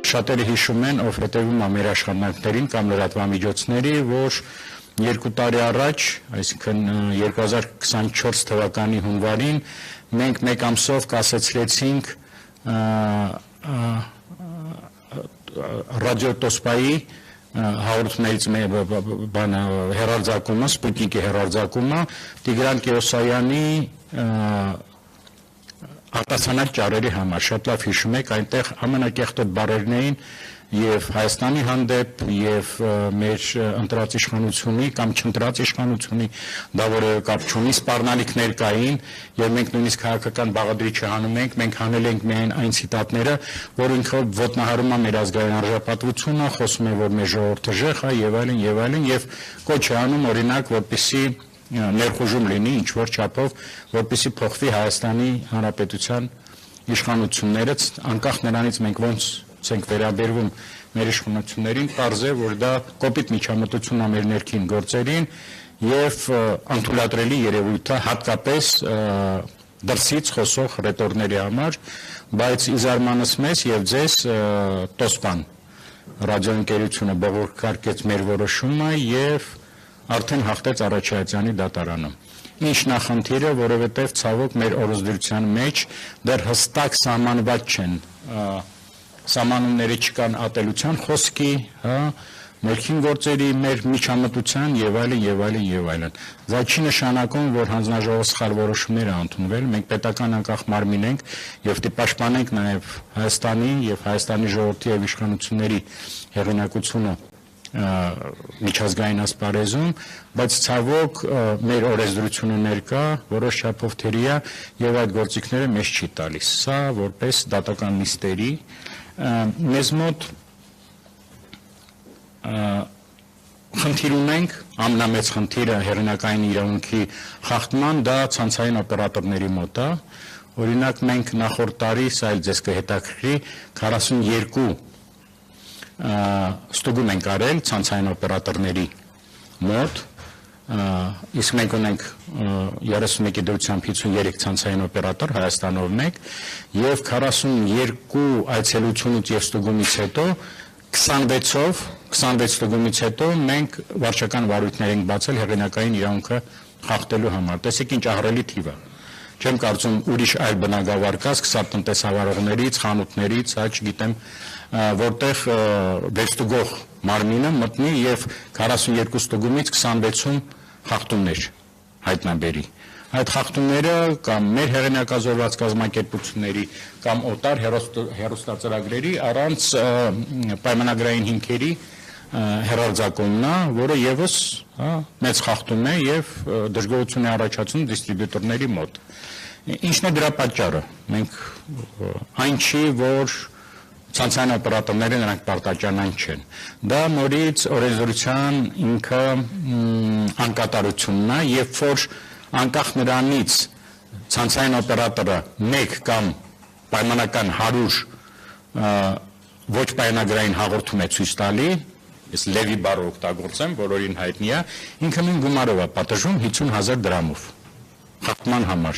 շատերը հիշում են, ով հետևում է մեր աշխատանքներին կամ լրատվամիջոցների, որ 2 տարի առաջ, այսինքն 2024 թվականի հունվարին, մենք մեկ ամսով կասեցրեցինք ռադիոտոսպայի հաղորդումներից հեռարձակումը, Սպուտնիկի հեռարձակումը Տիգրան Կիրոսայանի արտասանած ճառերի համար, շատ լավ հիշում եք, այնտեղ ամենակեղտոտ բառերն էին եւ Հայաստանի հանդեպ եւ մեր ընտրած իշխանությունի կամ չընտրած իշխանությունի դա որևէ կապ չունի, սպառնալիքներ կային եւ մենք նույնիսկ քաղաքական բաղադրի չհանում ենք, մենք հանել ենք միայն այն ցիտատները, որոնք ոտնահարում է մեր ազգային արժանապատվությունը, խոսում է, որ մեր ժողովուրդը ժեխ է եւ այլն եւ կոչ է անում օրինակ, որպեսզի ներխուժում լինի ինչ որ չափով, որպեսզի փոխվի Հայաստանի Հանրապետության իշխանությունները, անկախ նրանից մենք ոնց ենք վերաբերվում մեր իշխանություններին, պարզ է, որ դա կոպիտ միջամտություն է մեր ներքին գործերին եւ անթույլատրելի երևույթ է հատկապես դրսից խոսող ռետորների համար, բայց ի զարմանս մեզ եւ ձեզ Տոսպան ռադիոընկերությունը բողոքարկեց մեր որոշումը եւ արդեն հաղթեց Արաքելյանի դատարանը։ Ինչ նախնդիրը, որովհետև ցավոք մեր օրենսդրության մեջ դեռ հստակ սահմանված չեն սահմանումները չկան ատելության խոսքի, ներքին գործերի, մեր միջամտության եւ այլն։ Դա չի նշանակում, որ հանձնաժողովը սխալ որոշումներ է ընդունվել, մենք պետական անկախ մարմին ենք եւ պաշտպանենք նաեւ Հայաստանի եւ Հայաստանի ժողովրդի եւ իշխանությունների հեղինակությունը միջազգային ասպարեզում, բայց ցավոք մեր օրենսդրությունը ներկա որոշ չափով թերի է եւ այդ գործիքները մեզ չի տալիս։ Սա որպես դատական նիստերի մեզ մոտ խնդիր ունենք, ամենամեծ խնդիրը հեղինակային իրավունքի խախտման, դա ցանցային օպերատորների մոտ է։ Օրինակ մենք նախորդ տարի, սա էլ ձեզ կհետաքրքրի, 42 ստուգում ենք արել ցանցային օպերատորների մոտ, իսկ մենք ունենք 31-ի դրությամբ 53 ցանցային օպերատոր, Հայաստանով մեկ, եւ 42 այցելությունից եւ ստուգումից հետո 26 ստուգումից հետո մենք վարչական վարույթներ ենք բացել հեղինակային իրավունքը խախտելու համար։ Տեսեք ինչ ահռելի թիվ է։ Չեմ կարծում ուրիշ այլ բնագավառ կա, սկսած տնտեսավարողներից, խանութներից, չգիտեմ, որտեղ վերստուգող մարմինը մտնի եւ 42 ստուգումից 26-ում խախտումներ հայտնաբերի։ Այդ խախտումները կամ մեր հեղինակազորված կազմակերպությունների կամ օտար հեռուստածրագրերի առանց պայմանագրային հիմքերի հեռարձակումն է, որը եւս մեծ խախտում է եւ դժգոհություն է առաջացնում դիստրիբյուտորների մոտ։ Ինչն է դրա պատճառը։ Մենք այն չի, որ ցանցային օպերատորները նրանք պարտաճանան չեն։ Դա նորից օրենսդրության ինքը անկատարությունն է, երբ որ անկախ նրանից ցանցային օպերատորը 1 կամ պայմանական 100 ոչ պայմանագրային հաղորդում է ցույց տալի, ես լևի բառը օգտագործեմ, բոլորին հայտնի է, ինքը նույն գումարով է պատժում 50,000 դրամով խախտման համար։